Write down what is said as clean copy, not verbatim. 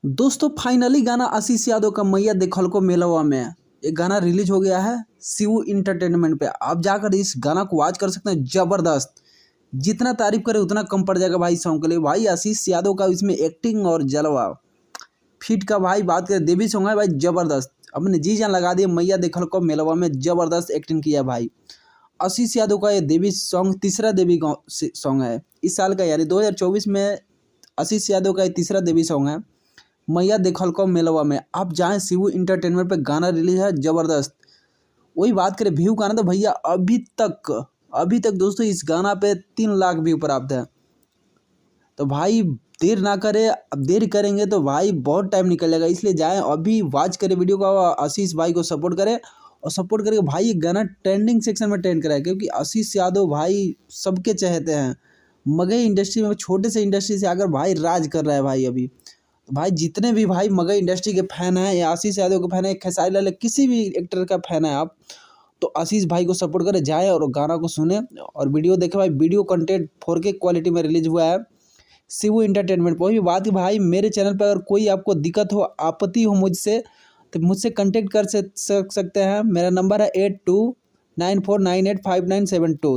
दोस्तों फाइनली गाना आशीष यादव का मैया देखल को मेलवा में एक गाना रिलीज हो गया है शिव इंटरटेनमेंट पे। आप जाकर इस गाना को वॉच कर सकते हैं। जबरदस्त, जितना तारीफ करे उतना कम पड़ जाएगा भाई सॉन्ग के लिए। भाई आशीष यादव का इसमें एक्टिंग और जलवा फिट का भाई बात करें, देवी सॉन्ग है भाई जबरदस्त। अपने जी जान लगा दिए मैया देखल को मेलवा में, जबरदस्त एक्टिंग किया भाई आशीष यादव का। ये देवी सॉन्ग तीसरा देवी सॉन्ग है इस साल का, यानी 2024 में आशीष यादव का ये तीसरा देवी सॉन्ग है मैया देखल को मेलवा में। आप जाएं शिवू इंटरटेनमेंट पे, गाना रिलीज है जबरदस्त। वही बात करें व्यू का ना, तो भैया अभी तक दोस्तों इस गाना पे 3 लाख व्यू प्राप्त है। तो भाई देर ना करें, अब देर करेंगे तो भाई बहुत टाइम निकल जाएगा। इसलिए जाएं अभी वॉच करें वीडियो को, आशीष भाई को सपोर्ट करें और सपोर्ट करके भाई ये गाना ट्रेंडिंग सेक्शन में ट्रेंड कराए, क्योंकि आशीष यादव भाई सबके चाहते हैं। मगही इंडस्ट्री में छोटे से इंडस्ट्री से आकर भाई राज कर रहा है भाई अभी। तो भाई जितने भी भाई मगही इंडस्ट्री के फैन हैं या आशीष यादव के फैन है, खेसारी लाल, किसी भी एक्टर का फैन है आप, तो आशीष भाई को सपोर्ट करें, जाए और गाना को सुने और वीडियो देखे। भाई वीडियो कंटेंट 4K क्वालिटी में रिलीज हुआ है शिवू इंटरटेनमेंट पर। वही बात है भाई, मेरे चैनल पर अगर कोई आपको दिक्कत हो, आपत्ति हो मुझसे, तो मुझसे कांटेक्ट कर सकते हैं। मेरा नंबर है 8294985972।